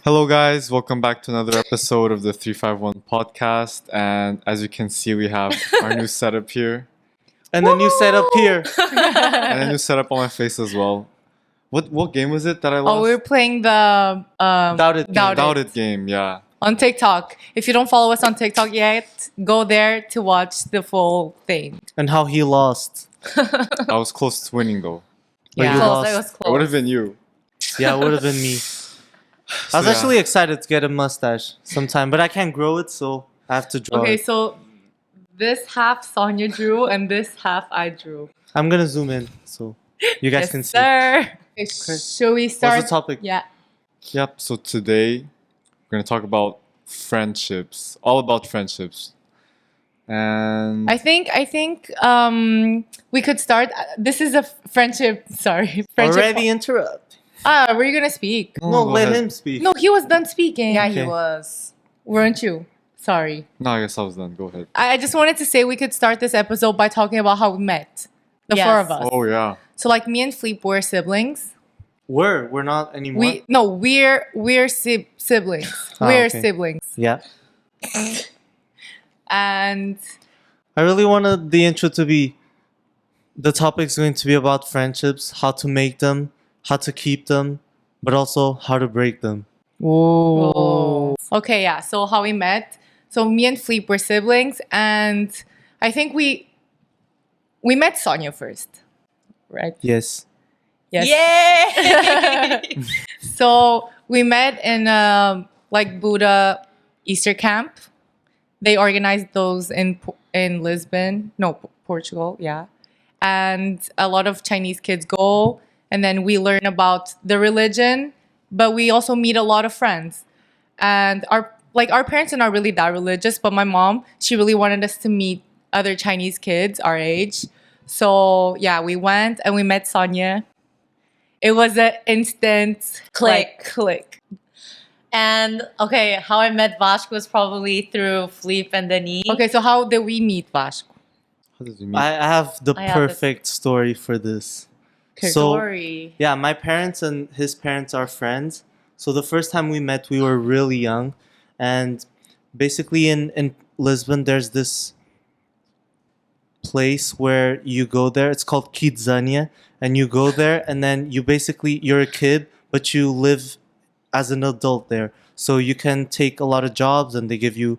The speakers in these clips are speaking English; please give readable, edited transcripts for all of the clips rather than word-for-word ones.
Hello, guys. Welcome back to another episode of the 351 podcast. And as you can see, we have our new setup here And a new setup here. and a new setup on my face as well. What game was it that I lost? Oh, we were playing the Doubted game. Doubted game, yeah. on TikTok. If you don't follow us on TikTok yet, go there to watch the full thing. And how he lost. I was close to winning though. But Yeah, you close. lost. It was It close. would have been you. Yeah, it would have been me. I was So, yeah. actually excited to get a mustache sometime, but I can't grow it, so I have to draw Okay, it. so this half Sonia drew and this half I drew. I'm gonna zoom in so you guys Yes, can see. sir. Okay, shall we start? What's the topic? Yeah. Yep. So today we're gonna talk about friendships. All about friendships. And I think we could start. This is a friendship. Sorry, friendship. Already interrupt. Were you gonna speak? No, go let ahead. him speak. No, he was done speaking. Yeah, Okay. he was. Weren't you? Sorry. No, I guess I was done. Go ahead. I just wanted to say we could start this episode by talking about how we met. The Yes. four of us. Oh yeah. So like me and Fleep were siblings. We're not anymore. We're siblings. Ah, We're okay. siblings. Yeah. And I really wanted the intro to be the topic's going to be about friendships, how to make them, how to keep them, but also how to break them. oh. Okay, yeah. So how we met. So me and Fleep were siblings, and I think we met Sonia first. Right? Yes. Yes. Yay! So we met in like Buddha Easter camp. They organized those in Lisbon, no, Portugal, yeah. And a lot of Chinese kids go, and then we learn about the religion, but we also meet a lot of friends. And our parents are not really that religious, but my mom, she really wanted us to meet other Chinese kids our age. So yeah, we went and we met Sonia. It was an instant click. And okay, how I met Vashk was probably through Fleep and Denis. Okay, so how did we meet, Vash? How did we meet? I have the I have the- perfect story for this. Okay. So, Story. yeah, my parents and his parents are friends. So the first time we met, we were really young. And basically in Lisbon, there's this place where you go there. It's called Kidzania. And you go there and then you're a kid, but you live as an adult there. So you can take a lot of jobs and they give you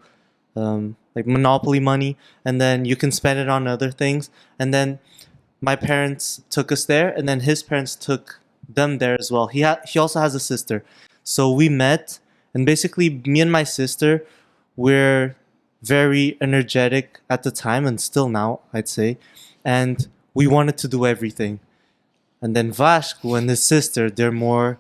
like monopoly money. And then you can spend it on other things. And then my parents took us there, and then his parents took them there as well. He also has a sister, so we met, and basically me and my sister, we're very energetic at the time, and still now I'd say, and we wanted to do everything. And then Vashko and his sister, they're more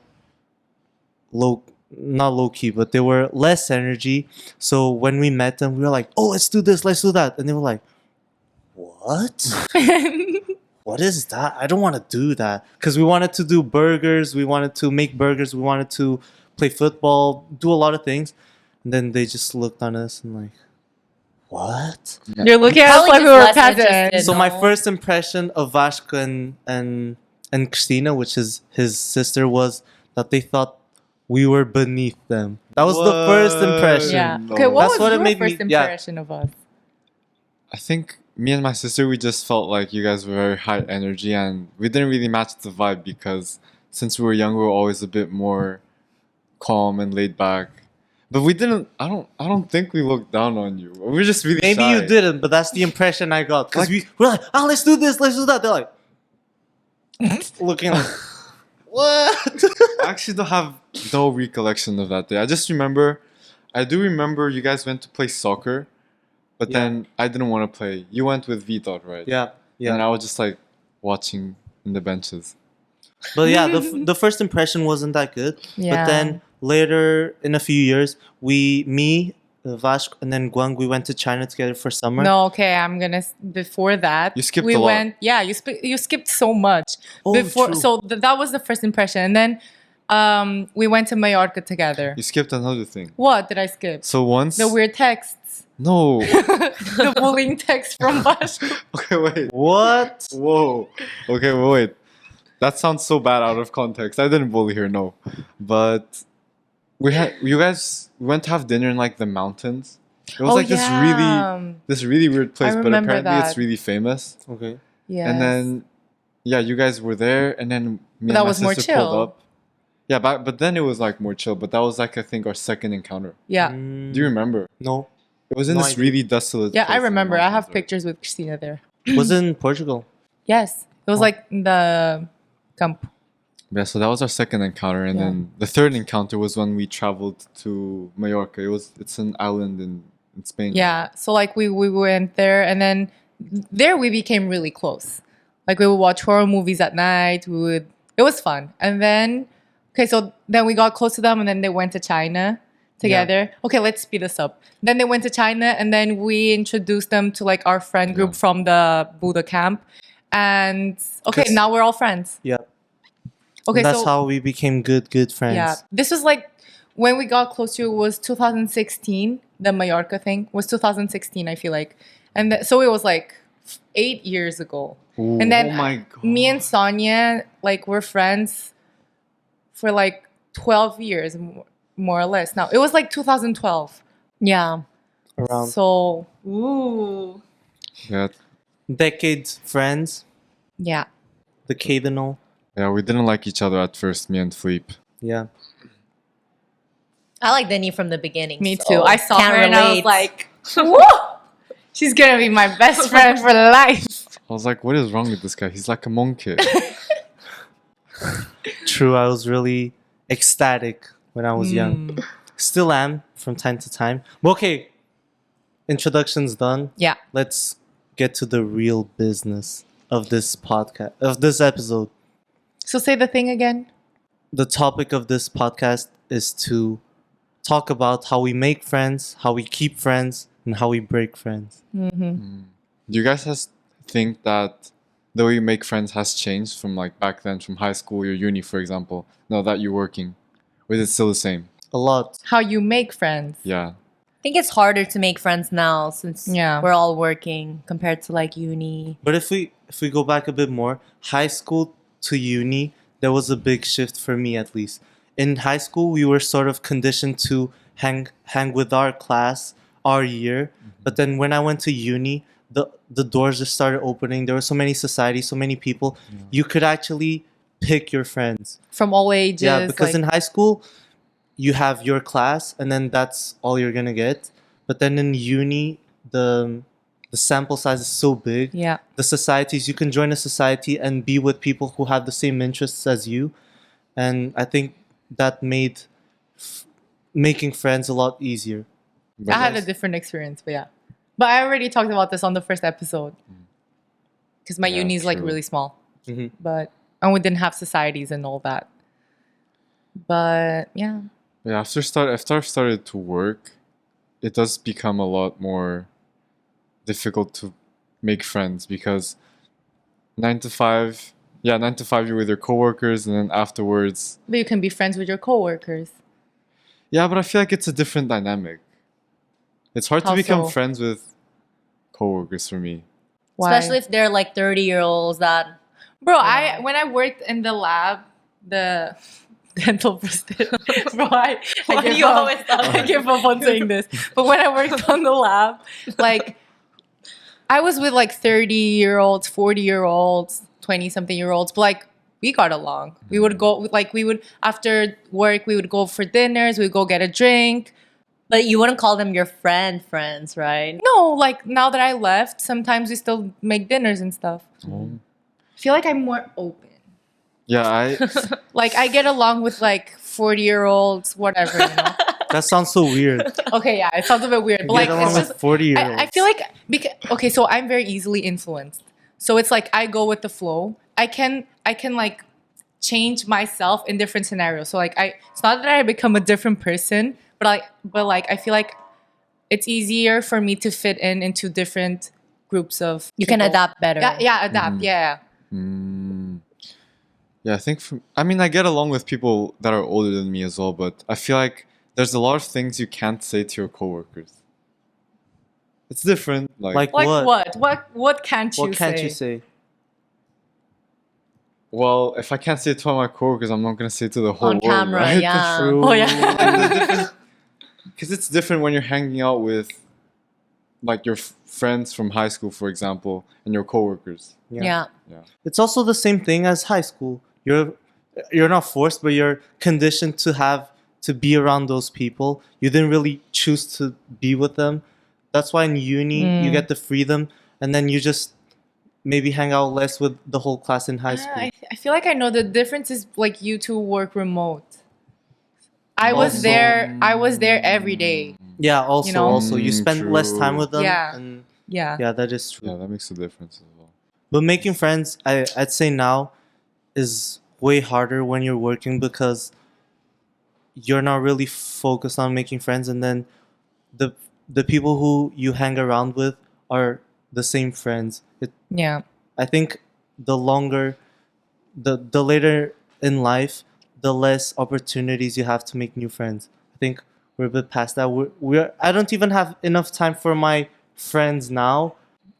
not low key, but they were less energy. So when we met them, we were like, "Oh, let's do this, let's do that," and they were like, "What?" What is that? I don't want to do that. Because we wanted to do burgers, we wanted to make burgers, we wanted to play football, do a lot of things. And then they just looked on us and like, what? You're looking at us Probably like we just were less peasants. interested. So my No. first impression of Vashka and Christina, which is his sister, was that they thought we were beneath them. That was the first What? impression. Yeah. No. Okay, what That's was what it your made me- first yeah. impression of us? I think me and my sister, we just felt like you guys were very high energy, and we didn't really match the vibe because since we were young, we were always a bit more calm and laid back. But we didn't. I don't think we looked down on you. We were just really Maybe shy. you didn't, but that's the impression I got. Because Like- we're like, oh, let's do this, let's do that. They're like, looking like, what? I actually don't have no recollection of that day. I do remember you guys went to play soccer, but Yeah. then I didn't want to play. You went with V-Dot, right? Yeah, yeah. And I was just like watching in the benches. But yeah, the first impression wasn't that good. Yeah. But then later, in a few years, me, Vash, and then Guang, we went to China together for summer. No, okay, before that. You skipped we a lot. went, yeah, you skipped so much. Oh, true. So that was the first impression. And then we went to Mallorca together. You skipped another thing. What did I skip? So once. The weird texts. No. The bullying text from Vash. Okay, wait. What? Whoa. Okay, wait. That sounds so bad out of context. I didn't bully her, no. But you guys went to have dinner in like the mountains. It was Oh, like yeah. this really weird place, but remember apparently it's that. really famous. Okay. Yes. And then yeah, you guys were there, and then me But and that my was more sister pulled chill. up. Yeah, but then it was like more chill. But that was like I think our second encounter. Yeah. Do you remember? No. It was in No this idea. really desolate. Yeah, I place in the remember. I have mountains, right? pictures with Christina there. Was it in Portugal? Yes. It was Oh. like in the camp. Yeah, so that was our second encounter, and Yeah. then the third encounter was when we traveled to Mallorca. It's an island in Spain. Yeah. So like we went there, and then there we became really close. Like we would watch horror movies at night. It was fun. And then so then we got close to them, and then they went to China together. Okay, let's speed this up. Then they went to China, and then we introduced them to like our friend group Yeah. from the Buddha camp. And okay, 'Cause- now we're all friends. Yeah. Okay, And that's so how we became good friends. yeah, this was like when we got close to it was 2016. The Mallorca thing was 2016, I feel like, and so it was like 8 years ago. Ooh, And then oh my god. me and Sonia like were friends for like 12 years, more or less. Now it was like 2012. Yeah. Around So ooh, Yeah, decades friends. yeah. Decadal. yeah, we didn't like each other at first, me and Philippe. Yeah. I like Denny from the beginning. Me so too. I saw can't her and I was relate. like, whoa, she's gonna be my best friend for life. I was like, what is wrong with this guy? He's like a monkey. True, I was really ecstatic when I was young. Still am from time to time. But okay, introduction's done. Yeah. Let's get to the real business of this podcast, of this episode. So say the thing again. The topic of this podcast is to talk about how we make friends, how we keep friends, and how we break friends. Mm-hmm. Do you guys think that the way you make friends has changed from like back then, from high school or uni, for example, now that you're working? Or is it still the same? A lot. How you make friends. Yeah. I think it's harder to make friends now since Yeah. we're all working compared to like uni. But if we go back a bit more, high school to uni, there was a big shift for me at least. In high school, we were sort of conditioned to hang with our class, our year. But then when I went to uni, the doors just started opening. There were so many societies, so many people. You could actually pick your friends. From all ages. Yeah, because like, in high school, you have your class, and then that's all you're gonna get. But then in uni, the sample size is so big. yeah. The societies, you can join a society and be with people who have the same interests as you, and I think that made making friends a lot easier. But I had a that's- different experience, but yeah. But I already talked about this on the first episode. Because my Yeah, uni is like true. really small. Mhm. But and we didn't have societies and all that. But yeah. Yeah, after I've started to work, it does become a lot more difficult to make friends because 9 to 5, yeah, 9 to 5 you're with your coworkers, and then afterwards, But you can be friends with your coworkers. yeah, but I feel like it's a different dynamic. It's hard How to become so? friends with coworkers for me. Why? Especially if they're like 30-year-olds that Bro, Yeah. when I worked in the lab, the dental prosthetic, bro, Why I do give you up. always start I give up on saying this. But when I worked on the lab, like I was with like 30-year-olds, 40-year-olds, 20-something-year-olds, but like we got along. We would go after work, we would go for dinners, we'd go get a drink. but you wouldn't call them your friends, right? No, like now that I left, sometimes we still make dinners and stuff. Oh. I feel like I'm more open. Yeah, I Like I get along with like 40-year-olds, whatever, you know. That sounds so weird. Okay, yeah, it sounds a bit weird, but like Get along it's with just 40-year-olds. I feel like okay, so I'm very easily influenced. So it's like I go with the flow. I can like change myself in different scenarios. So like it's not that I become a different person, but I feel like it's easier for me to fit into different groups of You can people. adapt better. Yeah, adapt. Mhm. Yeah. yeah, I think I mean I get along with people that are older than me as well, but I feel like there's a lot of things you can't say to your coworkers. It's different. Like Like Like what? what? What can't you What can't say? you say? Well, if I can't say it to all my coworkers, I'm not gonna say it to the whole On world, camera, right? yeah. True. Oh yeah. Because it's different when you're hanging out with like your friends from high school, for example, and your coworkers. Yeah. It's also the same thing as high school. You're not forced, but you're conditioned to be around those people. You didn't really choose to be with them. That's why in uni you get the freedom, and then you just maybe hang out less with the whole class in high school. I feel like I know the difference is like you two work remote. I Also- was there every day. Yeah, also You know? also you spend less time True. with them. Yeah. And Yeah. yeah, that is true. Yeah, that makes a difference as well. But making friends, I'd say now, is way harder when you're working because you're not really focused on making friends, and then the the people who you hang around with are the same friends. Yeah. I think the longer, the later in life, the less opportunities you have to make new friends. I think we're a bit past that. We're I don't even have enough time for my friends now.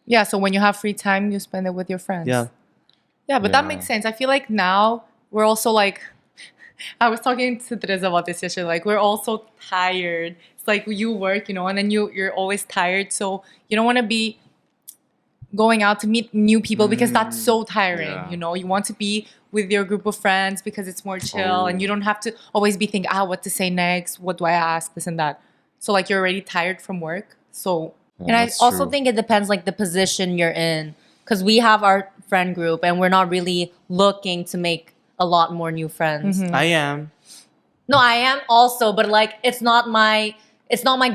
Yeah. So when you have free time, you spend it with your friends. Yeah. Yeah, but that Yeah. makes sense. I feel like now we're also like, I was talking to Teresa about this yesterday. Like we're also tired. It's like you work, and then you're always tired. So you don't want to be going out to meet new people because that's so tiring. Yeah. You want to be with your group of friends because it's more chill and you don't have to always be thinking, what to say next, what do I ask, this and that. So like you're already tired from work. So Yeah, And I that's also true. think it depends like the position you're in, because we have our friend group and we're not really looking to make a lot more new friends. I am. No, I am also, but like it's not my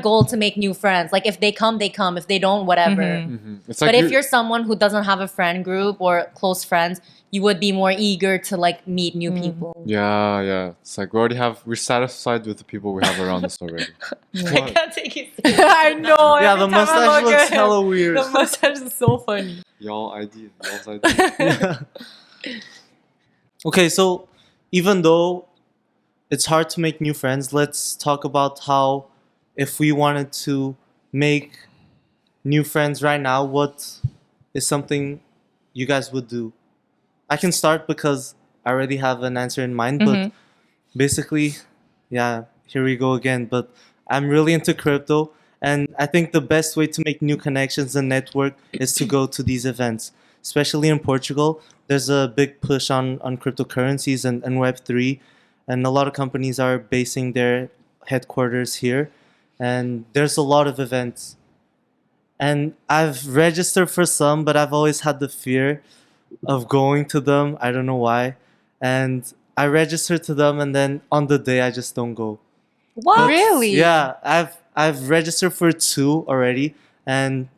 goal to make new friends. Like if they come, they come. If they don't, whatever. It's like But if you're someone who doesn't have a friend group or close friends, you would be more eager to like meet new people. yeah. It's like we're satisfied with the people we have around us already. I can't take it. I know. Yeah, every the time I mustache look looks at him, hella weird. The mustache is so funny. Y'all's idea. Okay, so even though it's hard to make new friends, let's talk about how, if we wanted to make new friends right now, what is something you guys would do? I can start because I already have an answer in mind, but basically, yeah, here we go again. But I'm really into crypto, and I think the best way to make new connections and network is to go to these events. Especially in Portugal, there's a big push on cryptocurrencies and Web3, and a lot of companies are basing their headquarters here, and there's a lot of events. And I've registered for some, but I've always had the fear of going to them. I don't know why. And I registered to them, and then on the day I just don't go. What? Really? Yeah, I've registered for 2 already, and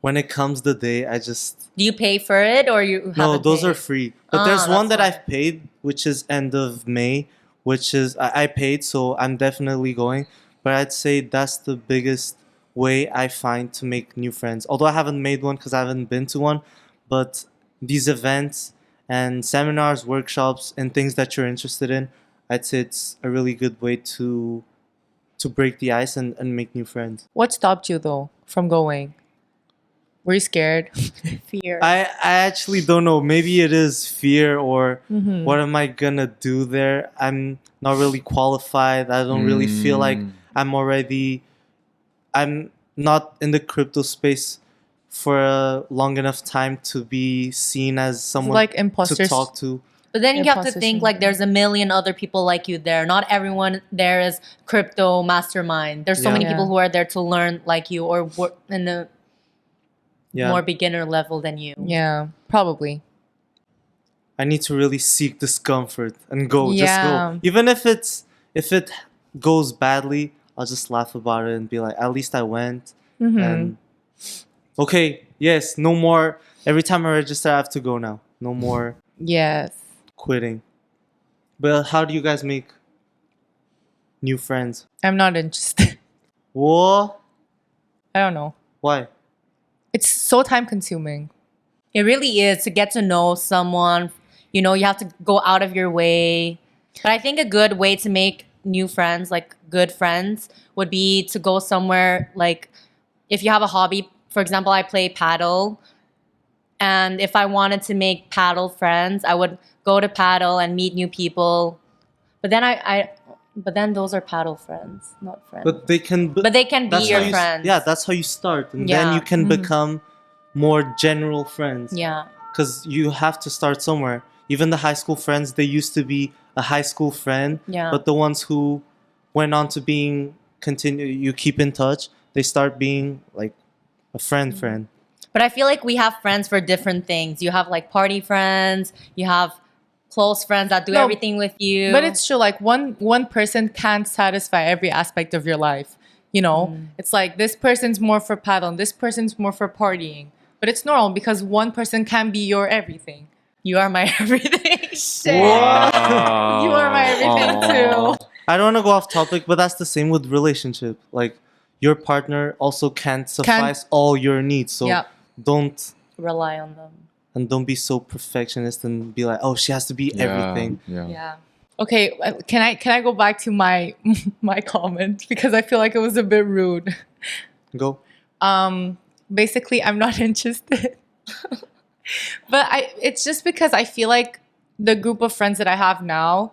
when it comes the day, I just Do you pay for it or you no. haven't Those paid? are free. But there's Ah, one that's that fine. I've paid, which is end of May, which is I paid, so I'm definitely going. But I'd say that's the biggest way I find to make new friends. Although I haven't made one because I haven't been to one, but these events and seminars, workshops, and things that you're interested in, I'd say it's a really good way to break the ice and make new friends. What stopped you though from going? Were you scared? Fear. I actually don't know. Maybe it is fear or what am I gonna do there? I'm not really qualified. I don't really feel like I'm not in the crypto space for a long enough time to be seen as someone like to imposter talk to. But then you have to Imposter think like syndrome. there's a million other people like you there. Not everyone there is crypto mastermind. There's so Yeah. many Yeah. people who are there to learn like you or work in a Yeah. more beginner level than you. Yeah, probably. I need to really seek discomfort and go. Just Yeah. go. Even if it goes badly, I'll just laugh about it and be like, at least I went. And okay, yes, no more. Every time I register, I have to go now. No more Yes. quitting. But how do you guys make new friends? I'm not interested. What? I don't know. Why? It's so time consuming. It really is to get to know someone. You know, you have to go out of your way. But I think a good way to make new friends, like good friends, would be to go somewhere like if you have a hobby. For example, I play paddle. And if I wanted to make paddle friends, I would go to paddle and meet new people. But then those are paddle friends, not friends. But they can. But they can be that's your how you, friends. Yeah, that's how you start, and Yeah. then you can Mhm. become more general friends. Yeah. Because you have to start somewhere. Even the high school friends, they used to be a high school friend, Yeah. but the ones who went on to being you keep in touch, they start being like a friend. But I feel like we have friends for different things. You have like party friends, you have close friends that do No, everything with you. But it's true. Like one person can't satisfy every aspect of your life. You know, it's like this person's more for paddle, and this person's more for partying. But it's normal because one person can be your everything. You are my everything. Shit. Wow. You are my everything Aw. too. I don't want to go off topic, but that's the same with relationship. Like your partner also can't suffice all your needs. So Yeah. don't Rely on them. don't be so perfectionist and be like, oh, she has to be Yeah, everything. Yeah. Yeah. Okay. Can I go back to my my comment because I feel like it was a bit rude. Go. Basically, I'm not interested. But it's just because I feel like the group of friends that I have now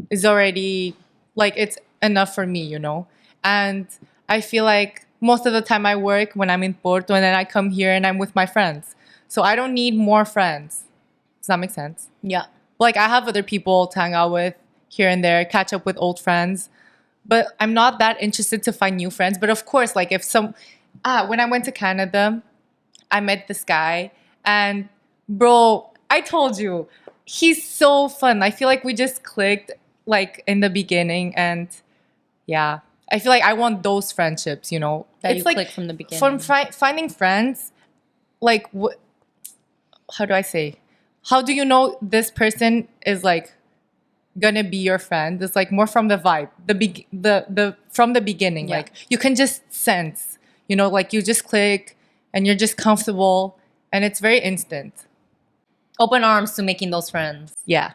is already like it's enough for me, you know? And I feel like most of the time I work when I'm in Porto and then I come here and I'm with my friends. So I don't need more friends. Does that make sense? Yeah. Like I have other people to hang out with here and there, catch up with old friends, but I'm not that interested to find new friends. But of course, like if when I went to Canada, I met this guy and bro, I told you, he's so fun. I feel like we just clicked like in the beginning and yeah, I feel like I want those friendships, you know. That it's you like click from the beginning. from finding friends, like how do I say? How do you know this person is like gonna be your friend? It's like more from the vibe, the from the beginning. Yeah. Like you can just sense, you know, like you just click and you're just comfortable and it's very instant. Open arms to making those friends. Yeah.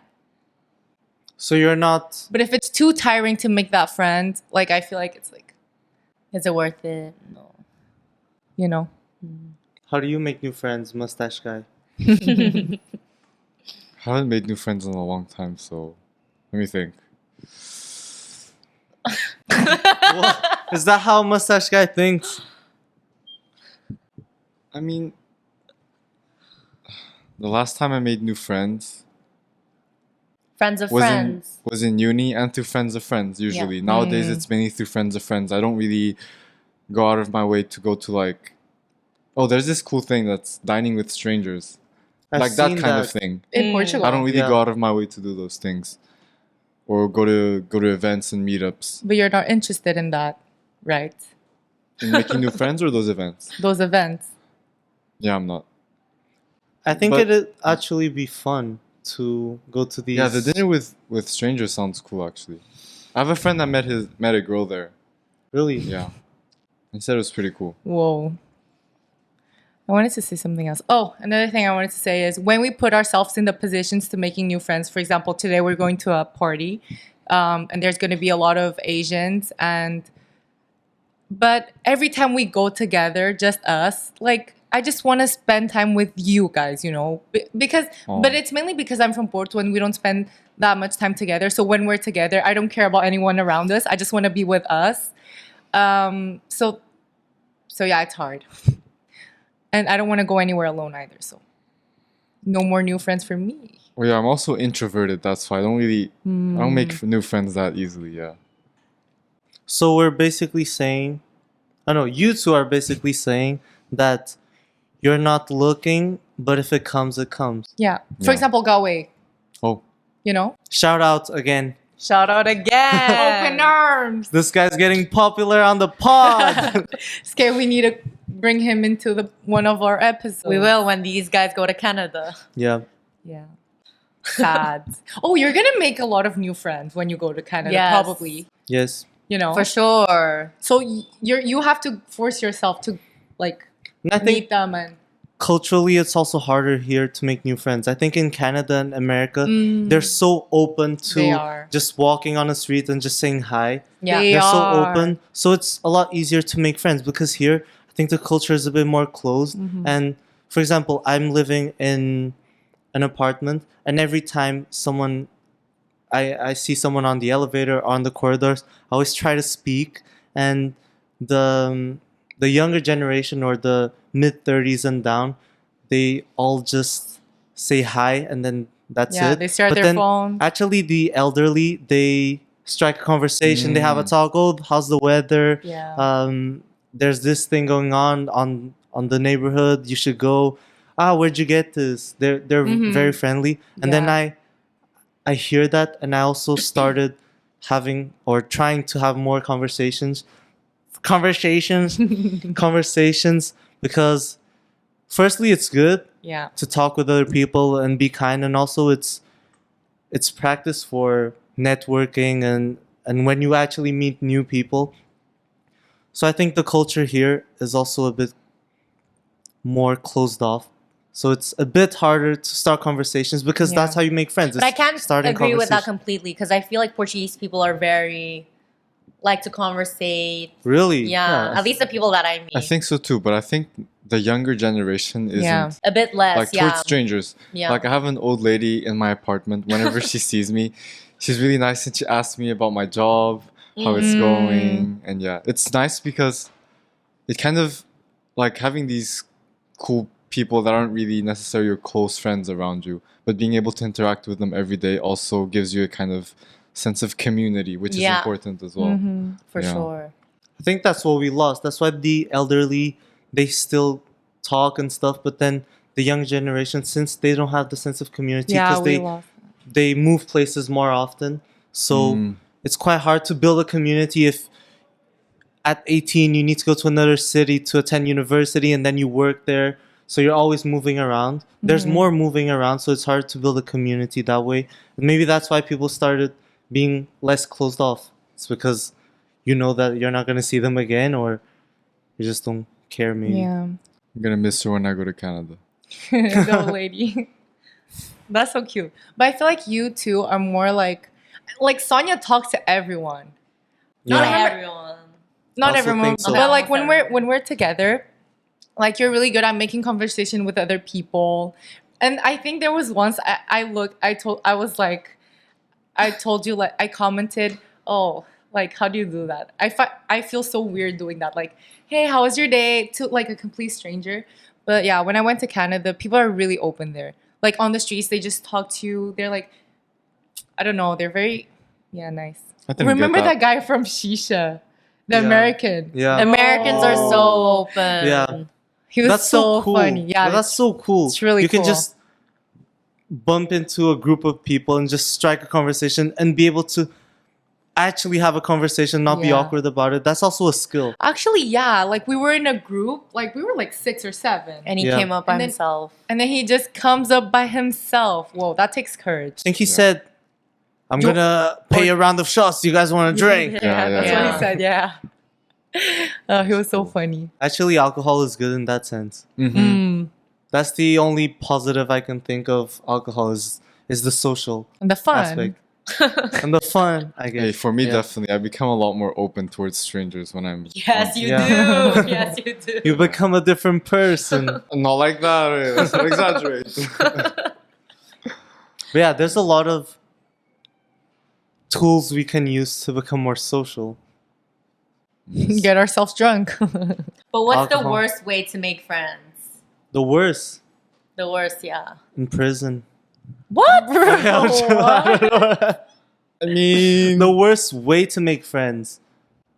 So you're not. But if it's too tiring to make that friend, like I feel like it's like, Is it worth it? No. you know. How do you make new friends, mustache guy? Haven't made new friends in a long time, so let me think. What? Is that how mustache guy thinks? I mean, the last time I made new friends Friends of was friends. was in uni and through friends of friends usually. Yeah. Nowadays it's mainly through friends of friends. I don't really go out of my way to go to like, oh, there's this cool thing that's dining with strangers. I've like that seen kind of thing. In Portugal. I don't really Yeah. go out of my way to do those things. Or go to events and meetups. But you're not interested in that, right? In making new friends or those events? Those events. Yeah, I'm not. I think But- it'd actually be fun to go to these. Yeah, the dinner with strangers sounds cool actually. I have a friend that met a girl there. Really? Yeah. He said it was pretty cool. Whoa. I wanted to say something else. Oh, another thing I wanted to say is when we put ourselves in the positions to making new friends, for example, today we're going to a party and there's going to be a lot of Asians but every time we go together, just us, like I just want to spend time with you guys, you know, because Aw. but it's mainly because I'm from Porto and we don't spend that much time together. So when we're together, I don't care about anyone around us. I just want to be with us. So yeah, it's hard. And I don't want to go anywhere alone either. So no more new friends for me. Well, yeah, I'm also introverted. That's why I don't make new friends that easily. Yeah. So we're basically saying, I know you two are basically saying that you're not looking, but if it comes, it comes. Yeah. For Yeah. example, Galway, Oh, you know? Shout out again. Shout out again. Open arms. This guy's getting popular on the pod. Scared we need to bring him into one of our episodes. We will when these guys go to Canada. Yeah. Yeah. Sad. Oh, you're gonna make a lot of new friends when you go to Canada, Yes. probably. Yes. You know. For sure. So you have to force yourself to like And I think meet them and culturally, it's also harder here to make new friends. I think in Canada and America, they're so open They to are. just walking on the street and just saying hi. Yeah. They They're so are. open. So it's a lot easier to make friends because here, I think the culture is a bit more closed. And for example, I'm living in an apartment, and every time I see someone on the elevator or on the corridors, I always try to speak, and the younger generation or the mid 30s and down, they all just say hi and then that's Yeah, it. they stare at But their then phone. actually the elderly, they strike a conversation, they have a Mm. talk. Oh, how's the weather? Yeah. There's this thing going on the neighborhood. You should go. Ah, where'd you get this? They're Mhm. very friendly. And then Yeah. I hear that, and I also started having or trying to have more conversations, because firstly it's good Yeah. to talk with other people and be kind, and also it's practice for networking and when you actually meet new people. So I think the culture here is also a bit more closed off. So it's a bit harder to start conversations because Yeah. that's how you make friends. But I It's can't starting agree with that conversation. completely because I feel like Portuguese people are very like to conversate. Really? Yeah, at least the people that I meet. I think so too, but I think the younger generation isn't Yeah. a bit less. like yeah. towards strangers. Yeah. Like I have an old lady in my apartment. Whenever she sees me, she's really nice and she asks me about my job, how it's Mm. going, and yeah, it's nice because it kind of like having these cool people that aren't really necessarily your close friends around you, but being able to interact with them every day also gives you a kind of sense of community, which is Yeah. important as well. Mhm. For Yeah. sure. I think that's what we lost. That's why the elderly, they still talk and stuff, but then the young generation, since they don't have the sense of community, Yeah, because we lost. they move places more often, so Mm. it's quite hard to build a community if at 18 you need to go to another city to attend university and then you work there, so you're always moving around. There's Mhm. more moving around, so it's hard to build a community that way. And maybe that's why people started being less closed off. It's because you know that you're not going to see them again, or you just don't care, maybe. Yeah. I'm gonna miss her when I go to Canada. The old lady. That's so cute. But I feel like you two are more like Sonia talks to everyone. Not Yeah. everyone. Not Also everyone, think so. but like Almost everyone. when we're together, like you're really good at making conversation with other people. And I think there was once I told you, like I commented, oh, like how do you do that? I feel so weird doing that. Like, hey, how was your day? To like a complete stranger. But yeah, when I went to Canada, people are really open there. Like on the streets, they just talk to you. They're like, I don't know, they're very nice. I didn't Remember get that guy from Shisha, the Yeah. American? Yeah. Americans are so Oh. open. Yeah. He was That's so cool. funny. Yeah, that's so cool. it's really you can cool. just bump into a group of people and just strike a conversation and be able to actually have a conversation, not be Yeah. awkward about it. That's also a skill. Actually, yeah. Like we were in a group, like we were like 6 or 7, And he Yeah. came up by And then- himself. and then he just comes up by himself. Whoa, that takes courage. I think he Yeah. said, I'm You- gonna pay a round of shots. You guys want to drink? Yeah, that's yeah. what he said. Yeah. He was so funny. Actually, alcohol is good in that sense. Mm-hmm. Mm. That's the only positive I can think of alcohol is the social And the fun. aspect. And the fun, I guess. Hey, for me, Yeah. definitely, I become a lot more open towards strangers when I'm. Yes, you Yeah. do. Yes, you do. You become a different person. Not like that. Right? Let's not exaggerate. But yeah, there's a lot of tools we can use to become more social. Get ourselves drunk. But what's the Alcohol. worst way to make friends? The worst, The worst, yeah. in prison. What? I mean, The worst way to make friends.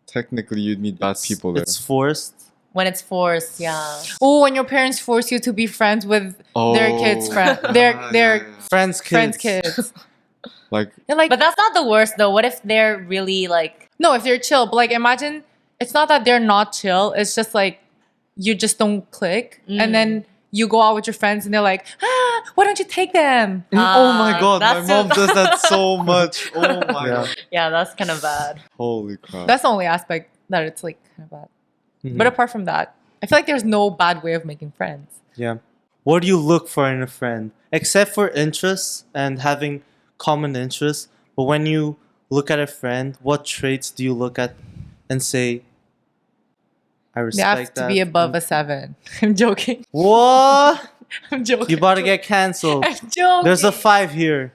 technically, you'd meet bad people there. It's forced. When it's forced, yeah. Oh, when your parents force you to be friends with their kids' friend, yeah, their yeah. Friends, kids. friends' kids. Like, You're like, But that's not the worst though. What if they're really like no, if they're chill, but like imagine it's not that they're not chill. It's just like you just don't click, and then you go out with your friends, and they're like, why don't you take them? oh my god, my that's mom too- does that so much. Oh my Yeah. god. Yeah, that's kind of bad. Holy crap. That's the only aspect that it's like kind of bad. Mhm. But apart from that, I feel like there's no bad way of making friends. Yeah. What do you look for in a friend? Except for interests and having common interests. But when you look at a friend, what traits do you look at and say, I They respect have that. to be above a 7. I'm joking. What? I'm joking. You about to get canceled. I'm joking. There's a 5 here.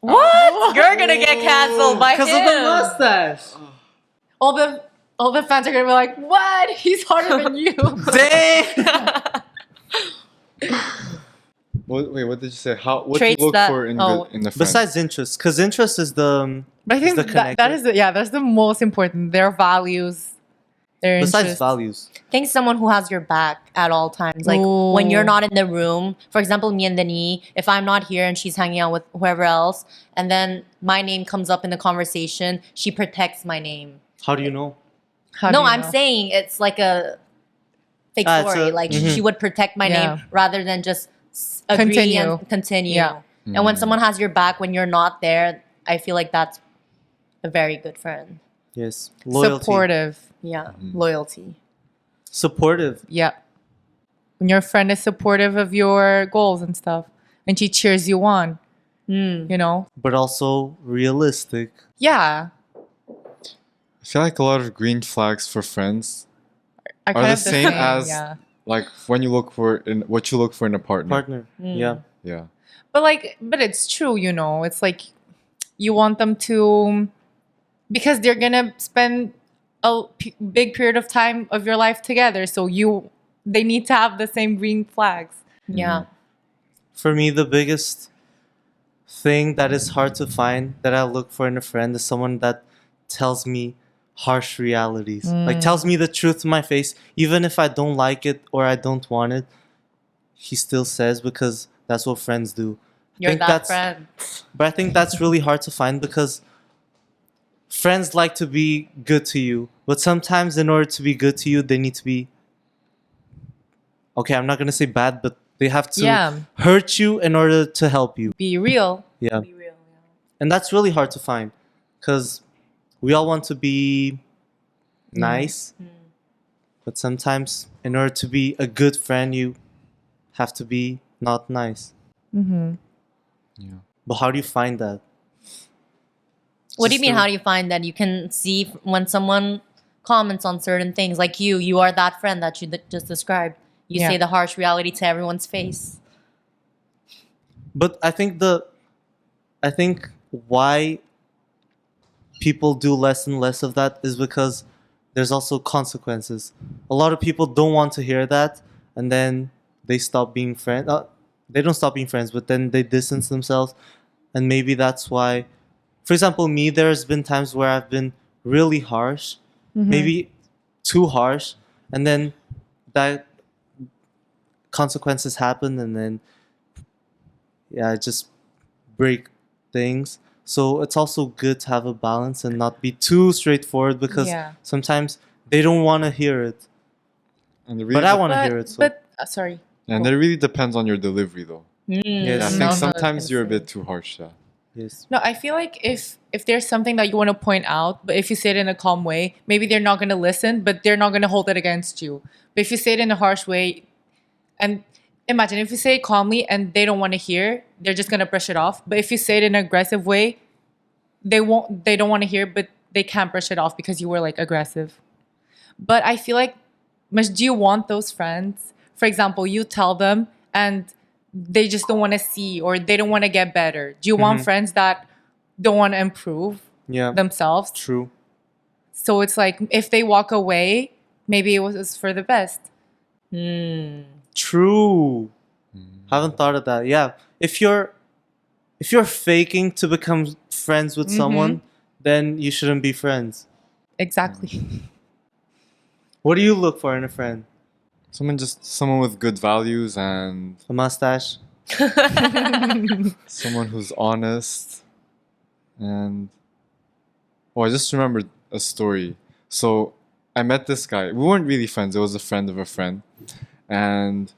What? You're gonna get canceled by him. Because of the mustache. All the fans are gonna be like, "What? He's harder than you." Damn. Wait, what did you say? What do you Traits look that- for in oh. in a friend? Besides interest, because interest is the But I think the that is that's the most important. Their values, their besides interests. values. I think someone who has your back at all times. Like when you're Ooh. not in the room, for example, me and Dani, if I'm not here and she's hanging out with whoever else, and then my name comes up in the conversation, she protects my name. How do you know? How do No, you I'm know? saying it's like a fake Ah, it's story. a- Like mhm. she would protect my Yeah. name rather than just agree Continue. and continue. Yeah. And when someone has your back when you're not there, I feel like that's a very good friend. Yes. Loyalty. Supportive. Yeah, loyalty. Supportive. Yeah. When your friend is supportive of your goals and stuff, and she cheers you on, you know. But also realistic. Yeah. I feel like a lot of green flags for friends Are are kind the of same as yeah. like when you look for what you look for in a partner. Partner. Yeah. Yeah. But it's true, you know. It's like you want them to, because they're gonna spend a big period of time of your life together. So they need to have the same green flags. Yeah. For me, the biggest thing that is hard to find that I look for in a friend is someone that tells me harsh realities. Like tells me the truth to my face, even if I don't like it or I don't want it. He still says, because that's what friends do. You're think that that's- friend. But I think that's really hard to find because friends like to be good to you. But sometimes in order to be good to you, they need to be, okay, I'm not going to say bad, but they have to Yeah. hurt you in order to help you. Be real. Yeah. Be real. And that's really hard to find because we all want to be nice. But sometimes in order to be a good friend, you have to be not nice. Mm-hmm. Yeah. But how do you find that? What do you Just mean? the- How do you find that? You can see when someone comments on certain things, like you are that friend that you just described. You Yeah. say the harsh reality to everyone's face. But I think why people do less and less of that is because there's also consequences. A lot of people don't want to hear that, and then they stop being friends. They don't stop being friends, but then they distance themselves, and maybe that's why. For example, me, there's been times where I've been really harsh, maybe too harsh, and then that consequences happen, and then I just break things. So it's also good to have a balance and not be too straightforward because Yeah. sometimes they don't want to hear it, And it but really I want to hear it. So Sorry. and it really depends on your delivery though. yes, Yeah, I No, think no, sometimes it's you're a insane. bit too harsh. Yeah. yes, No, I feel like if there's something that you want to point out, but if you say it in a calm way, maybe they're not going to listen, but they're not going to hold it against you. But if you say it in a harsh way, and imagine if you say it calmly and they don't want to hear, they're just going to brush it off. But if you say it in an aggressive way, they don't want to hear, but they can't brush it off because you were like aggressive. But I feel like, do you want those friends? For example, you tell them and they just don't want to see or they don't want to get better. Do you want friends that don't want to improve yeah, themselves? true. So it's like if they walk away, maybe it was for the best. True. Haven't thought of that. Yeah, if you're faking to become friends with someone, then you shouldn't be friends. Exactly. What do you look for in a friend? Someone with good values and A mustache? someone who's honest. And I just remembered a story. So I met this guy. We weren't really friends. It was a friend of a friend. And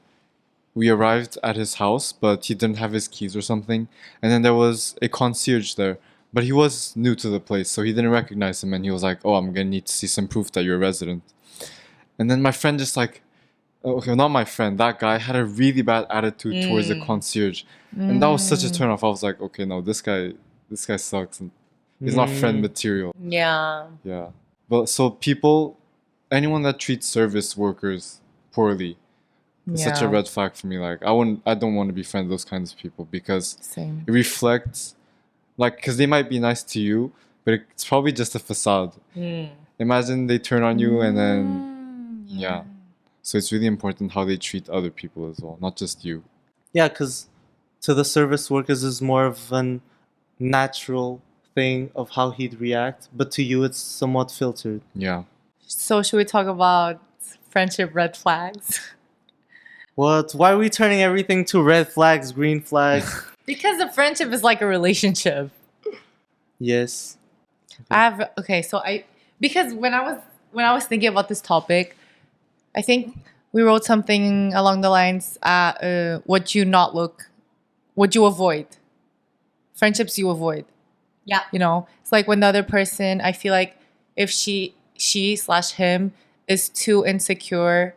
we arrived at his house, but he didn't have his keys or something. And then there was a concierge there. But he was new to the place, so he didn't recognize him. And he was like, oh, I'm going to need to see some proof that you're a resident. And then my friend just like, okay, not my friend, that guy had a really bad attitude towards the concierge. And that was such a turn off. I was like, okay, no, this guy sucks. And he's not friend material. Yeah. Yeah. But so people anyone that treats service workers poorly is such a Yeah. red flag for me. Like I don't want to be friends with those kinds of people because Same. it reflects, like, because they might be nice to you, but it's probably just a facade. Imagine they turn on you and then yeah. So it's really important how they treat other people as well, not just you. Yeah, because to the service workers is more of an natural thing of how he'd react, but to you it's somewhat filtered. Yeah. So should we talk about friendship red flags? What? Why are we turning everything to red flags, green flags? Because a friendship is like a relationship. Yes. Because when I was thinking about this topic, I think we wrote something along the lines, would you avoid? Friendships you avoid. Yeah. You know, it's like when the other person, I feel like if she/him is too insecure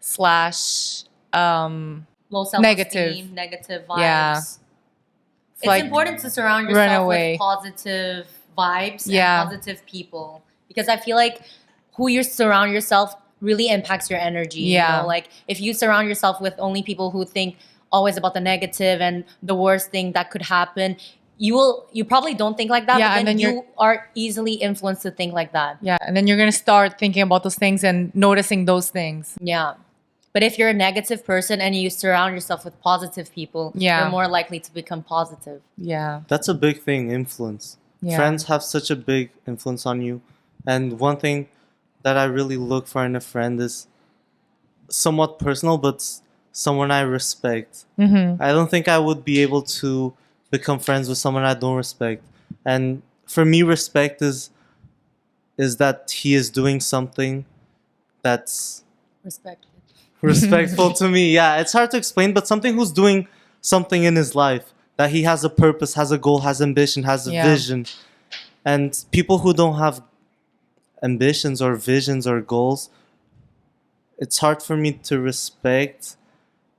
slash Low self-esteem, Negative. negative vibes. Yeah. It's like, important to surround run yourself away. with positive vibes Yeah. and positive people, because I feel like who you surround yourself really impacts your energy. Yeah. You know? Like if you surround yourself with only people who think always about the negative and the worst thing that could happen, you probably don't think like that, Yeah, but and then then you are easily influenced to think like that. Yeah, and then you're gonna start thinking about those things and noticing those things. Yeah. But if you're a negative person and you surround yourself with positive people, Yeah. you're more likely to become positive. Yeah. That's a big thing, influence. Yeah. Friends have such a big influence on you. And one thing that I really look for in a friend is somewhat personal, but someone I respect. Mm-hmm. I don't think I would be able to become friends with someone I don't respect. And for me, respect is that he is doing something that's Respect. respectful to me. Yeah, it's hard to explain, but something who's doing something in his life, that he has a purpose, has a goal, has ambition, has a Yeah. vision. And people who don't have ambitions or visions or goals, it's hard for me to respect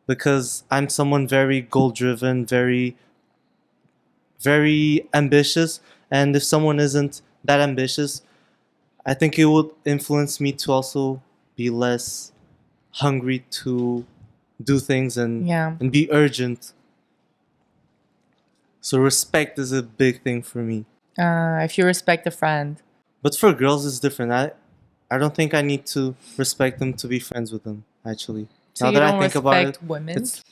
because I'm someone very goal driven, very very ambitious, and if someone isn't that ambitious, I think it would influence me to also be less hungry to do things and Yeah. and be urgent. So respect is a big thing for me. If you respect a friend. But for girls it's different. I don't think I need to respect them to be friends with them, actually. So Now you that don't I think about respect it, women? it's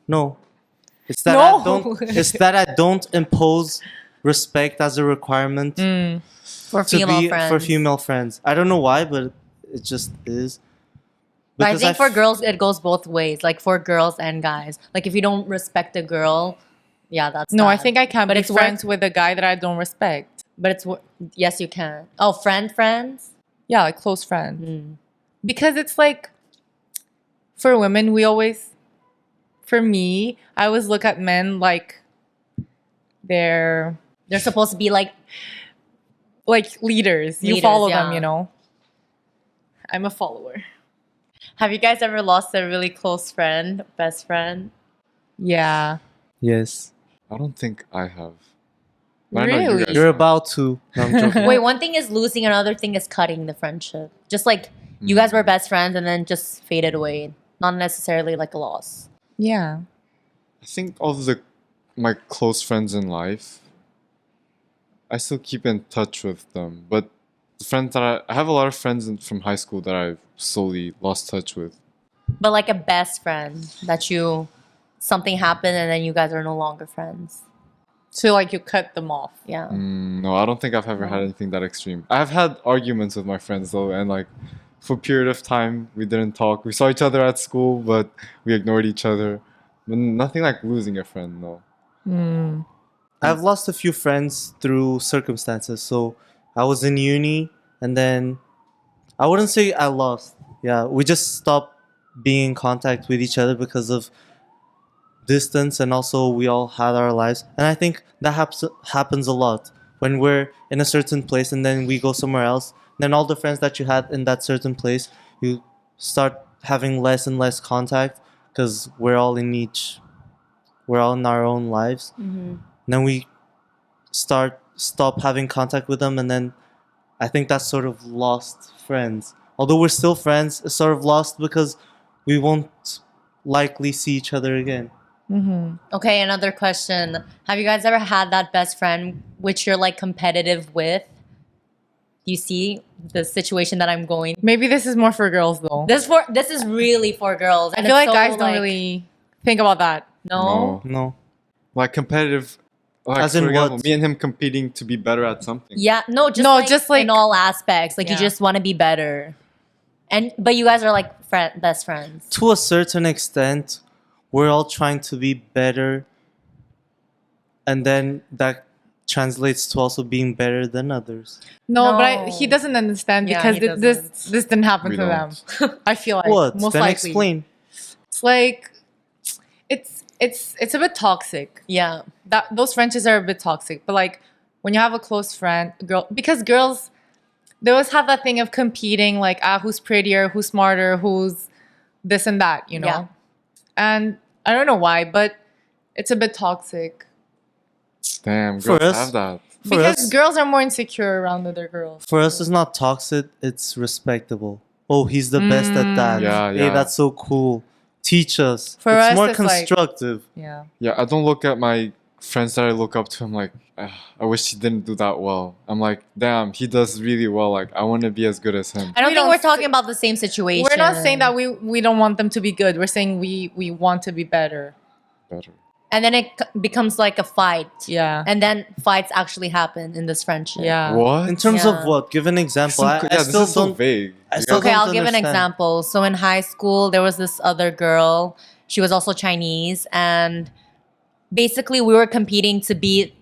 no. It's that No! I don't it's that I don't impose respect as a requirement For to female be friends. for female friends. I don't know why, but it just is. But I Because think for f- girls, it goes both ways. Like for girls and guys. Like if you don't respect a girl, yeah, that's No, I bad. think I can't But be it's friends with a guy that I don't respect. But yes, you can. Oh, friends. Yeah, like close friends. Mm. Because it's like, for women, for me, I always look at men like they're They're supposed to be like leaders. You Leaders, follow them, yeah. you know. I'm a follower. Have you guys ever lost a really close friend, best friend? Yeah. yes, I don't think I have. But I know you Really? guys you're have. about to. No, I'm joking. Wait, one thing is losing, another thing is cutting the friendship. Just like you guys were best friends and then just faded away. Not necessarily like a loss. Yeah. I think of my close friends in life, I still keep in touch with them. But the friends that I have a lot of friends from high school that I've slowly lost touch with. But like a best friend that something happened and then you guys are no longer friends. So like you cut them off. Yeah. No, I don't think I've ever had anything that extreme. I've had arguments with my friends though, and like for a period of time we didn't talk. We saw each other at school, but we ignored each other. But nothing like losing a friend, no. I've lost a few friends through circumstances. So I was in uni, and then I wouldn't say I lost. Yeah, we just stopped being in contact with each other because of distance, and also we all had our lives. And I think that happens a lot when we're in a certain place and then we go somewhere else. Then all the friends that you had in that certain place, you start having less and less contact because we're all in our own lives. Then we stop having contact with them, and then I think that's sort of lost friends. although we're still friends, is sort of lost because we won't likely see each other again. Okay, another question. Have you guys ever had that best friend which you're like competitive with? You see the situation that I'm going. Maybe this is more for girls though. This is really for girls. I And feel it's like so, guys don't really think about that. No. No. Like competitive. Like As in for example, what? me and him competing to be better at something. Yeah, no, just No, like, just like- in all aspects. Like you Yeah. just want to be better. But you guys are like best friends. To a certain extent, we're all trying to be better, and then that translates to also being better than others. No, but No. he doesn't understand Yeah, because he this doesn't. this didn't happen We to don't. them. I feel like What? most Then likely. explain. It's like it's a bit toxic. Yeah. That those friendships are a bit toxic. But like when you have a close friend, girl, because girls they always have that thing of competing, like who's prettier, who's smarter, who's this and that, you know. Yeah. And I don't know why, but it's a bit toxic Damn, For girls us- have that. For because us, girls are more insecure around other girls. for us, it's not toxic. It's respectable. Oh, he's the best at that. Yeah, Hey, yeah. that's so cool. Teach us. For it's us, more it's like- constructive. Yeah. Yeah, I don't look at my friends that I look up to. I'm like, I wish he didn't do that well. I'm like, damn, he does really well. Like, I want to be as good as him. I don't We think don't we're s- talking about the same situation. We're not saying that we don't want them to be good. We're saying we want to be better. Better. And then it becomes like a fight. Yeah. And then fights actually happen in this friendship. Yeah. What? In terms Yeah. of what? Give an example. Some- I yeah, still this is so don't. vague. I You still guys- Okay, don't I'll give an understand. example. So in high school, there was this other girl. She was also Chinese. And basically, we were competing to be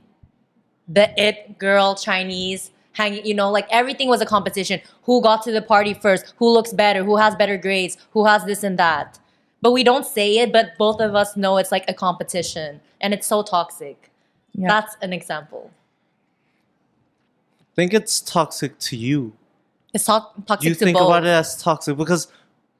the it girl Chinese. Hanging, like everything was a competition. Who got to the party first? Who looks better? Who has better grades? Who has this and that? But we don't say it, but both of us know it's like a competition. And it's so toxic. Yeah. That's an example. I think it's toxic to you. It's toxic You to think both. about it as toxic because,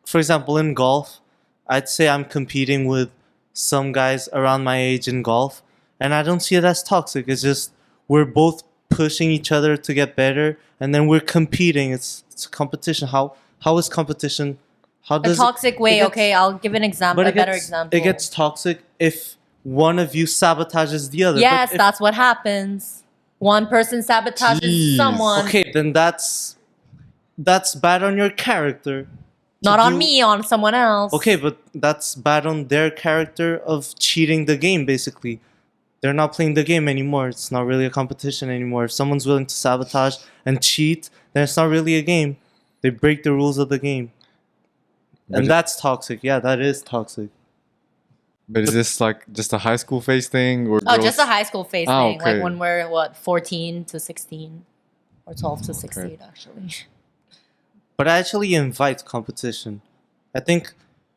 for example, in golf, I'd say I'm competing with some guys around my age in golf, and I don't see it as toxic. It's just we're both pushing each other to get better, and then we're competing. It's a competition. How is competition? How A does toxic way, it gets- okay, I'll give an example, a it better gets- example. It gets toxic if one of you sabotages the other. Yes, But if- that's what happens. One person sabotages Jeez. someone. okay. Then that's bad on your character. Not to on do- me, on someone else. Okay, but that's bad on their character of cheating the game, basically. They're not playing the game anymore. It's not really a competition anymore. If someone's willing to sabotage and cheat, then it's not really a game. They break the rules of the game. But And it- that's toxic. Yeah, that is toxic. But is this like just a high school phase thing or Oh, girls? just a high school phase Ah, thing. okay. Like when we're, 14 to 16? Or 12 to 16, actually. But I actually invite competition. I think,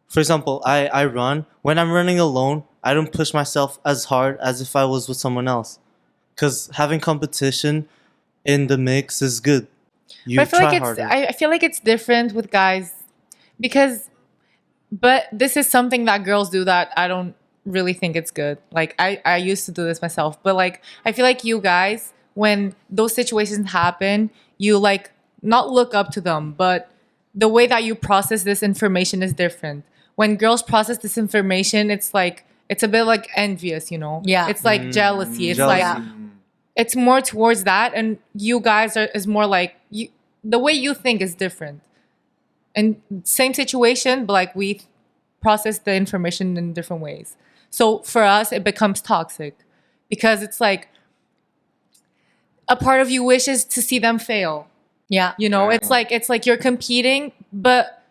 for example, I run. When I'm running alone, I don't push myself as hard as if I was with someone else. Because having competition in the mix is good. You But I feel try like it's harder. I feel like it's different with guys but this is something that girls do that I don't really think it's good. Like I used to do this myself, but like I feel like you guys, when those situations happen, you like not look up to them, but the way that you process this information is different. When girls process this information, it's like it's a bit like envious, you know? Yeah. It's like jealousy. It's jealousy. like it's more towards that, and you guys is more like you. The way you think is different, and same situation, but like we process the information in different ways. So for us, it becomes toxic because it's like a part of you wishes to see them fail. Yeah. You know, Yeah. it's like you're competing, but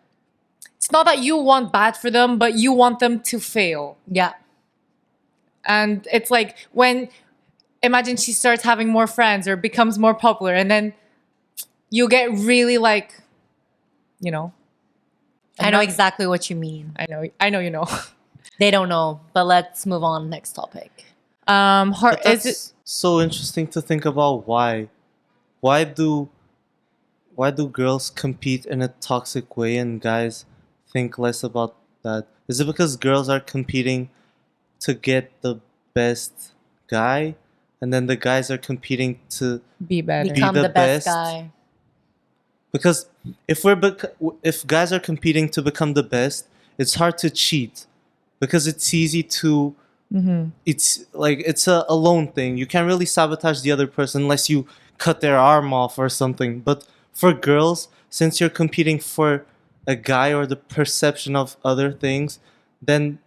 it's not that you want bad for them, but you want them to fail. Yeah. And it's like when imagine she starts having more friends or becomes more popular, and then you get really like, you know. I know exactly what you mean. I know you know. They They don't know, but let's move on. Next topic. But Is that's it so interesting to think about why do girls compete in a toxic way and guys think less about that? Is it because girls are competing to get the best guy and then the guys are competing to be better? Become the the best best. guy. Because if guys are competing to become the best, it's hard to cheat because it's easy to it's like it's a alone thing. You can't really sabotage the other person unless you cut their arm off or something. But for girls, since you're competing for a guy or the perception of other things, then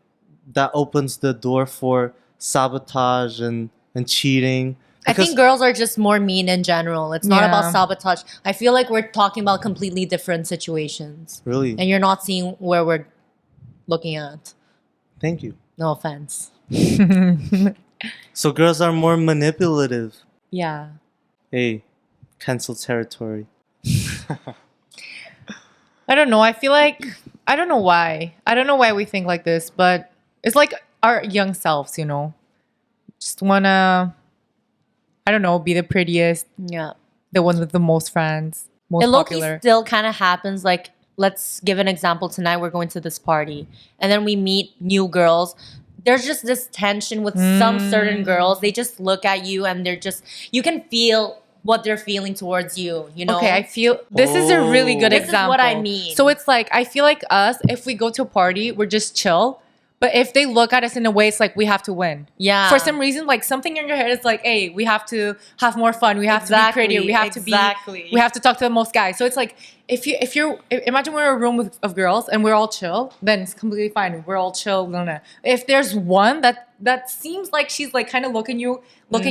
that opens the door for sabotage and cheating. I Because- think girls are just more mean in general. It's not Yeah. about sabotage. I feel like we're talking about completely different situations. Really, And you're not seeing where we're looking at. thank you. No offense. So girls are more manipulative. Yeah. Hey, cancel territory. I don't know. I feel like I don't know why. I don't know why we think like this, but it's like our young selves, you know. Just wanna, I don't know, be the prettiest, Yeah. the one with the most friends, most It low-key popular. still kind of happens. Like, let's give an example. Tonight we're going to this party, and then we meet new girls. There's just this tension with some certain girls. They just look at you, and they're just, you can feel what they're feeling towards you. You know? Okay, I feel this is a really good This is example. what I mean. So it's like I feel like us, if we go to a party, we're just chill. But if they look at us in a way, it's like we have to win. Yeah. For some reason, like something in your head is like, hey, we have to have more fun. We have to be prettier. We have to be. We have to talk to the most guys. So it's like if you're imagine we're in a room of girls and we're all chill, then it's completely fine. We're all chill. Blah, blah. If there's one that seems like she's like kind of looking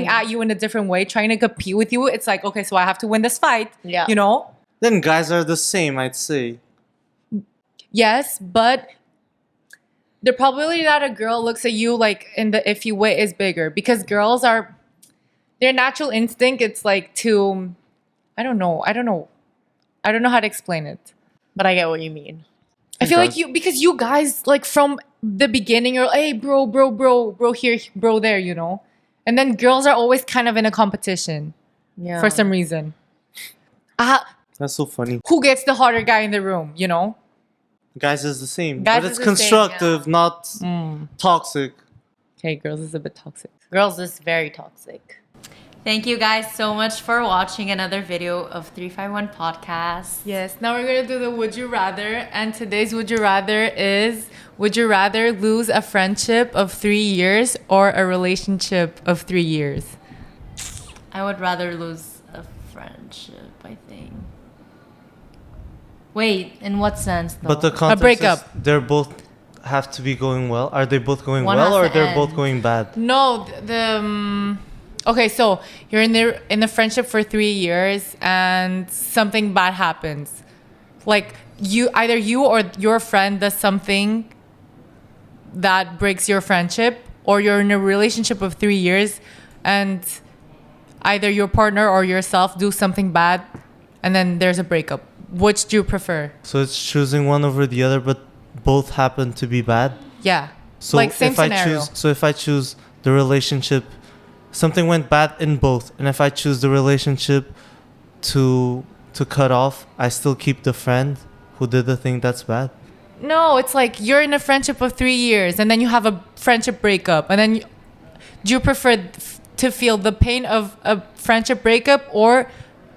at you in a different way, trying to compete with you, it's like, okay, so I have to win this fight. Yeah. You know? Then guys are the same, I'd say. Yes, but the probability that a girl looks at you like in the iffy way is bigger because girls are their natural instinct. It's like to, I don't know how to explain it. But I get what you mean. I feel like because you guys like from the beginning you're like, hey bro here, bro there, you know, and then girls are always kind of in a competition Yeah. for some reason. That's so funny. Who gets the harder guy in the room, you know? Guys is the same. Guys but it's is the same, constructive, not toxic. Okay, girls is a bit toxic. Girls is very toxic. Thank you guys so much for watching another video of 351 Podcast. Yes, now we're gonna do the would you rather, and today's would you rather is would you rather lose a friendship of 3 years or a relationship of 3 years? I would rather lose a friendship, I think. Wait, in what sense though? But the context breakup. is they're both have to be going well. Are they both going One well has or to they're both end. going bad? No, okay, so you're in the friendship for 3 years and something bad happens. Like either you or your friend does something that breaks your friendship, or you're in a relationship of 3 years and either your partner or yourself do something bad and then there's a breakup. Which do you prefer? So it's choosing one over the other, but both happen to be bad. Yeah. So like same if scenario. if I choose the relationship, something went bad in both, and if I choose the relationship to cut off, I still keep the friend who did the thing that's bad. No, it's like you're in a friendship of 3 years and then you have a friendship breakup. And then do you prefer to feel the pain of a friendship breakup or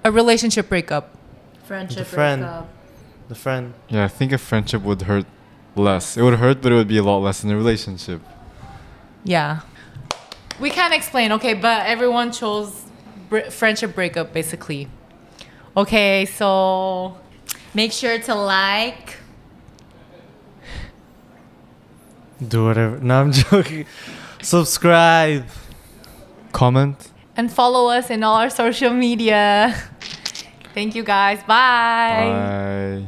a relationship breakup? Friendship The friend. breakup. The friend. Yeah, I think a friendship would hurt less. It would hurt, but it would be a lot less in a relationship. Yeah. We can't explain, okay, but everyone chose friendship breakup basically. Okay, so Make sure to like. Do whatever. No, I'm joking. Subscribe. Comment. and follow us in all our social media. Thank you guys. Bye. Bye.